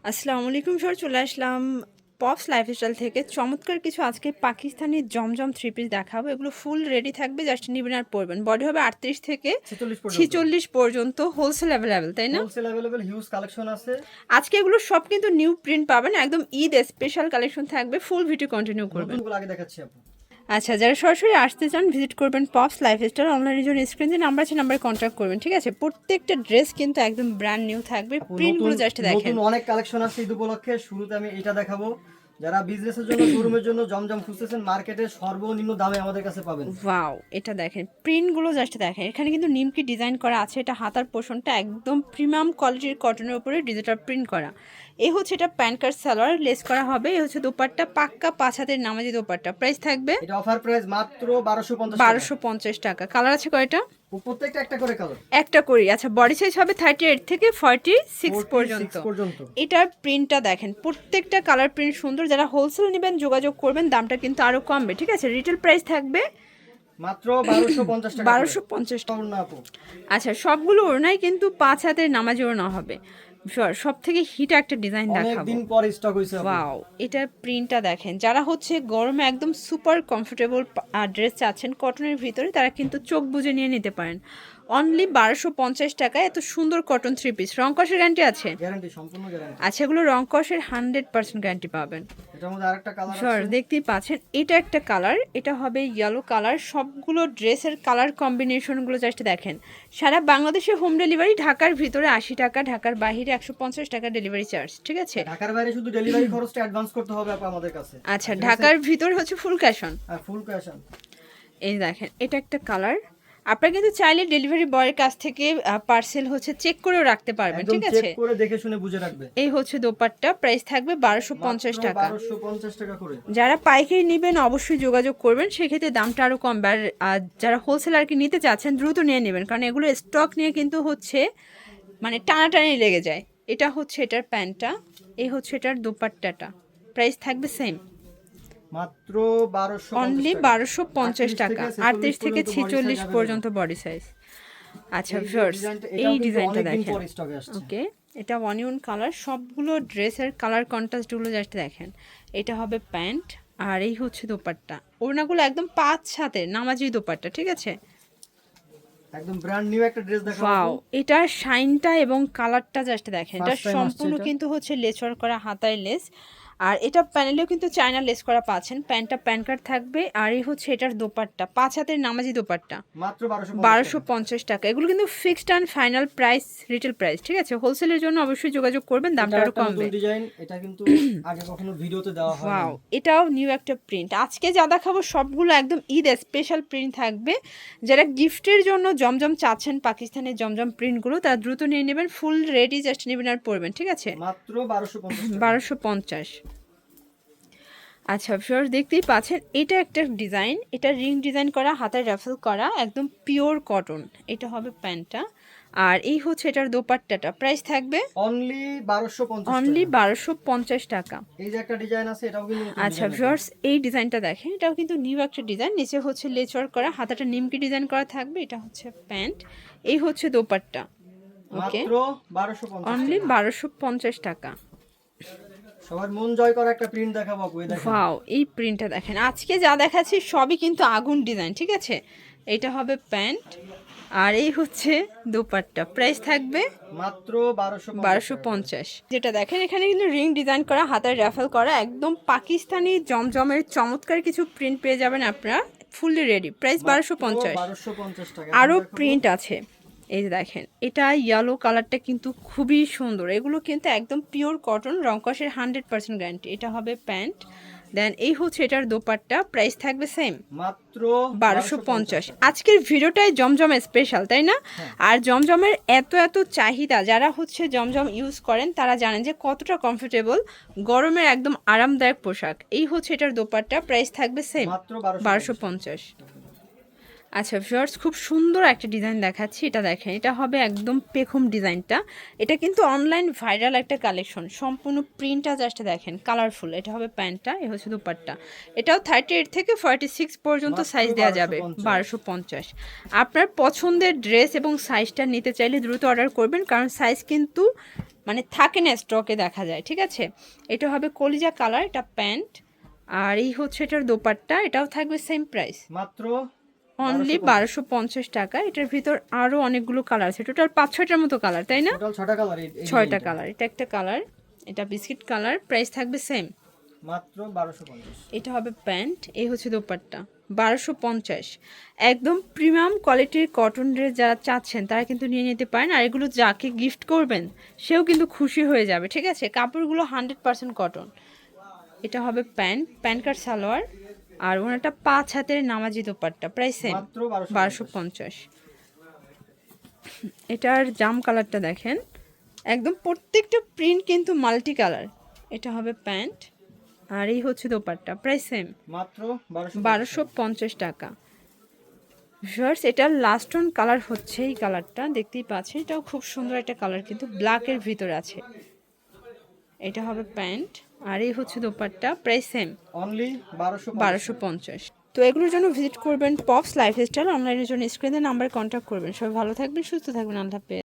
আসসালামু আলাইকুম স্যার, চলে আসলাম পপস লাইফস্টাইল থেকে। চমৎকার কিছু আজকে পাকিস্তানি জমজম থ্রি পিস দেখাবো। এগুলো ফুল রেডি থাকবে, জাস্ট নিবেন আর পরবেন। বডি হবে 38 থেকে 46 পর্যন্ত, হোলসেল অ্যাভেলেবেল, তাই না? হোলসেল अवेलेबल হিউজ কালেকশন আছে। আজকে এগুলো সব কিন্তু নিউ প্রিন্ট পাবেন, একদম ঈদ স্পেশাল কালেকশন থাকবে। ফুল ভিডিও কন্টিনিউ করবেন। নতুনগুলো আগে দেখাচ্ছি আপু। আচ্ছা, যারা সরাসরি আসতে চান ভিজিট করবেন পপস লাইফস্টাইল। অনলাইনের জন্য স্ক্রিন যে নাম্বার আছে নাম্বারে কন্ট্যাক্ট করবেন, ঠিক আছে? প্রত্যেকটা ড্রেস কিন্তু একদম ব্র্যান্ড নিউ থাকবে। আপু প্রিন্টগুলো নতুন জাস্ট দেখেন। নতুন অনেক কালেকশন আছে ঈদ উপলক্ষে। শুরুতে আমি এটা দেখাবো। যারা বিজনেসের জন্য শোরুমের জন্য জমজম খুঁজতেছেন, মার্কেটে সর্বনিম্ন দামে আমাদের কাছে পাবেন। ওয়াও, এটা দেখেন, প্রিন্টগুলো জাস্ট দেখেন। এখানে কিন্তু নিমকি ডিজাইন করা আছে। এটা হাতার পোর্শনটা একদম প্রিমিয়াম কোয়ালিটির কটনের উপরে ডিজিটাল প্রিন্ট করা। এই হচ্ছে এটা প্যান্ট কাট সালোয়ার, লেস করা হবে। এই হচ্ছে দোপাট্টা, পাক্কা 5 হাতের নামাজি দোপাট্টা। প্রাইস থাকবে এটা অফার প্রাইস মাত্র 1250 টাকা। 1250 টাকা। কালার আছে কয়টা? প্রত্যেকটা একটা করে কালার। একটা করি। আচ্ছা, বডি সাইজ হবে 38 থেকে 46 পর্যন্ত। 46 পর্যন্ত। এটার প্রিন্টটা দেখেন, প্রত্যেকটা কালার প্রিন্ট সুন্দর। যারা হোলসেল নেবেন যোগাযোগ করবেন, দামটা কিন্তু আরও কমবে, ঠিক আছে? রিটেল প্রাইস থাকবে মাত্র 1250 টাকা। 1250 টাকা। না আপু, আচ্ছা, সবগুলো ওড়নাই কিন্তু 5 হাতের নামাজি ওড়না হবে। সব থেকে হিট একটা ডিজাইন অনেক দেখাবো। দিন পর স্টক হইছে আপু। ওয়াও, এটার প্রিন্টটা দেখেন। যারা হচ্ছে গরমে একদম সুপার কমফোর্টেবল ড্রেস চাচ্ছেন কটনের ভিতরে, তারা কিন্তু চোখ বুজে নিয়ে নিতে পারেন। অনলি 1250 টাকায় এত সুন্দর কটন থ্রি পিস। রং কষের গ্যারান্টি আছে? গ্যারান্টি, সম্পূর্ণ গ্যারান্টি। আচ্ছা, এগুলো রং কষের 100% গ্যারান্টি পাবেন। এটার মধ্যে আরেকটা কালার সর আছে। দেখতেই পাচ্ছেন, এটা একটা কালার, এটা হবে ইয়েলো কালার। সবগুলো ড্রেসের কালার কম্বিনেশনগুলো জাস্ট দেখেন। সারা বাংলাদেশে হোম ডেলিভারি, ঢাকার ভিতরে 80 টাকা, ঢাকার বাইরে 150 টাকা ডেলিভারি চার্জ, ঠিক আছে? ঢাকার বাইরে শুধু ডেলিভারি খরচটা অ্যাডভান্স করতে হবে আপু আমাদের কাছে। আচ্ছা, ঢাকার ভিতরে হচ্ছে ফুল ক্যাশ অন। আর ফুল ক্যাশ অন। এই দেখেন, এটা একটা কালার। আপনারা কিন্তু চাইলে ডেলিভারি বয়ের কাছ থেকে পার্সেল হচ্ছে চেক করেও রাখতে পারবেন, একদম ঠিক চেক আছে? করে দেখে শুনে বুঝে রাখবে। এই হচ্ছে দোপাট্টা, প্রাইস থাকবে 1250 মাত্র টাকা। 1250 টাকা করে। যারা পাইকারি নেবেন অবশ্যই যোগাযোগ করবেন, সেক্ষেত্রে দামটা আরও কম। আর যারা হোলসেল আর কি নিতে চাচ্ছেন দ্রুত নিয়ে নেবেন, কারণ এগুলো স্টক নিয়ে কিন্তু হচ্ছে মানে টানাটানি লেগে যায়। এটা হচ্ছে এটার প্যান্টটা, এই হচ্ছে এটার দোপাট্টাটা। প্রাইস থাকবে সেম, মাত্র 1250 অনলি টাকা। 1250 টাকা। 38 থেকে 46 পর্যন্ত বডি সাইজ। আচ্ছা ভিউয়ার্স, এই ডিজাইনটা দেখেন। স্টকে আসছে। ওকে, এটা অনিয়ন কালার। সবগুলো ড্রেসের কালার কন্ট্রাস্টগুলো জাস্ট দেখেন। এটা হবে প্যান্ট, আর এই হচ্ছে দোপাট্টা। ওড়নাগুলো একদম 5 হাতের নামাজি দোপাট্টা, ঠিক আছে? একদম ব্র্যান্ড নিউ একটা ড্রেস দেখাবো। ওয়াও, এটার শাইনটা এবং কালারটা জাস্ট দেখেন। এটা ফার্স্ট টাইম আসছে সম্পূর্ণ এটা। কিন্তু হচ্ছে লেচওয়ার করা, হাতায় লেস। আর এটা প্যানেলেও কিন্তু চায়না লেস করা পাচ্ছেন। প্যান্টটা প্যান কার্ড থাকবে। আর এই হচ্ছে এটার দোপাট্টা, 5 হাতের নামাজি দোপাট্টা। মাত্র 1250 টাকা। 1250 টাকা। এগুলো কিন্তু fixed and final price, retail price, ঠিক আছে? হোলসেলের জন্য অবশ্যই যোগাযোগ করবেন, দামটা এটা আরও একটা কমবে। নতুন ডিজাইন, এটা কিন্তু আগে কখনো ভিডিওতে দেওয়া হয়নি। ওয়াও, এটাও নিউ একটা প্রিন্ট। আজকে যা দেখাবো সবগুলো একদম ঈদ স্পেশাল প্রিন্ট থাকবে। যারা গিফটের জন্য জমজম চাচ্ছেন, পাকিস্তানের জমজম প্রিন্টগুলো, তারা দ্রুত নিয়ে নেবেন। ফুল রেডি, জাস্ট নেবেন আর পরবেন, ঠিক আছে? মাত্র 1250 টাকা। 1250। আচ্ছা ভিউয়ার্স, দেখতেই পাচ্ছেন, এটা একটা ডিজাইন। এটা রিং ডিজাইন করা, হাতের রাফেল করা, একদম পিওর কটন। এটা হবে প্যান্টটা, আর এই হচ্ছে এটার দোপাট্টাটা। প্রাইস থাকবে অনলি 1250 অনলি টাকা। 1250 টাকা। এই যে একটা ডিজাইন আছে, এটাও কিন্তু নতুন আচ্ছা ডিজাইন। ভিউয়ার্স, এই ডিজাইনটা দেখেন। এটাও কিন্তু নিউ একটা ডিজাইন। নিচে হচ্ছে লেচওয়ার করা, হাতাটা নিমকি ডিজাইন করা থাকবে। এটা হচ্ছে প্যান্ট, এই হচ্ছে দোপাট্টা। ওকে, মাত্র 1250 অনলি টাকা। 1250 টাকা। সবার মন জয় করা একটা প্রিন্ট দেখাবো আপু, এই দেখেন। ওয়াও, এই প্রিন্টটা দেখেন। আজকে যা দেখাচ্ছি সবই কিন্তু আগুন ডিজাইন, ঠিক আছে? এটা হবে প্যান্ট, আর এই হচ্ছে দোপাট্টা। প্রাইস থাকবে মাত্র 1250 টাকা। 1250। যেটা দেখেন, এখানে কিন্তু রিং ডিজাইন করা, হাতের রাফেল করা, একদম পাকিস্তানি জমজমের চমৎকার কিছু প্রিন্ট পেয়ে যাবেন আপনারা, ফুললি রেডি। প্রাইস 1250। 1250 টাকা। আরও এখন দেখাবো প্রিন্ট আছে। এই যে দেখেন, এটা ইয়েলো কালারটা কিন্তু খুবই সুন্দর। এগুলো কিন্তু একদম পিওর কটন, রংকসের 100% গ্যারান্টি। এটা হবে প্যান্ট, দেন এই হচ্ছে এটার দোপাট্টা। প্রাইস থাকবে সেম, মাত্র 1250। আজকের ভিডিওটাই জমজম স্পেশাল, তাই না? আর জমজমের এত এত চাহিদা, যারা হচ্ছে জমজম ইউজ করেন তারা জানেন যে কতটা কমফোর্টেবল, গরমের একদম আরামদায়ক পোশাক। এই হচ্ছে এটার দোপাট্টা। প্রাইস থাকবে সেম, মাত্র 1250 1250। আচ্ছা ভিউয়ার্স, খুব সুন্দর একটা ডিজাইন দেখাচ্ছি, এটা দেখেন, এটা হবে একদম পেখম ডিজাইনটা। এটা কিন্তু অনলাইন ভাইরাল একটা কালেকশন, সম্পূর্ণ প্রিন্টটা জাস্ট দেখেন, কালারফুল। এটা হবে প্যান্টটা, এ হচ্ছে দুপাট্টা। এটাও 38 থেকে 46 পর্যন্ত মাত্র সাইজ দেওয়া যাবে, 1250। 1250। আপনার পছন্দের ড্রেস এবং সাইজটা নিতে চাইলে দ্রুত অর্ডার করবেন, কারণ সাইজ কিন্তু মানে থাকে না, স্টকে দেখা যায়, ঠিক আছে। এটা হবে কলিজা কালার, এটা প্যান্ট। আর এই হচ্ছে এটার দোপাট্টা, এটাও থাকবে সেম প্রাইস, মাত্র অনলি 1250 টাকা। এটার ভিতর আরও অনেকগুলো কালার আছে, টোটাল 5-6টার মতো কালার, তাই না? টোটাল 6টা কালার। 6টা কালার। এটা একটা কালার, এটা বিস্কিট কালার, প্রাইস থাকবে সেম, মাত্র 1250। এটা হবে প্যান্ট, এই হচ্ছে দোপাট্টা, 1250। একদম প্রিমিয়াম কোয়ালিটির কটন ড্রেস যারা চাচ্ছেন তারা কিন্তু নিয়ে নিতে পারেন। আর এগুলো যাকে গিফট করবেন সেও কিন্তু খুশি হয়ে যাবে, ঠিক আছে। কাপড়গুলো 100% কটন। এটা হবে প্যান্ট, প্যান্ট কাট সালোয়ার, আর ওনাটা 5 হাতের নামাজি দোপাট্টা, প্রাইস সেম, মাত্র 1250। এটার জাম কালারটা দেখেন, একদম প্রত্যেকটা প্রিন্ট কিন্তু মাল্টি কালার। এটা হবে প্যান্ট, আর এই হচ্ছে দোপাট্টা, প্রাইস সেম, মাত্র 1250 টাকা। ভিউয়ার্স, এটার লাস্ট অন কালার হচ্ছে এই কালারটা, দেখতেই পাচ্ছেন, এটাও খুব সুন্দর একটা কালার, কিন্তু ব্ল্যাকের ভিতরে আছে। এটা হবে প্যান্ট, আর এই হচ্ছে দোপাট্টা, প্রাইস সেম, অনলি 1250। তো এগুলোর জন্য ভিজিট করবেন পপস লাইফস্টাইল, অনলাইনের জন্য স্ক্রিনের নাম্বারে কন্ট্যাক্ট করবেন। সবাই ভালো থাকবেন, সুস্থ থাকবেন, আল্লাহ হাফেজ।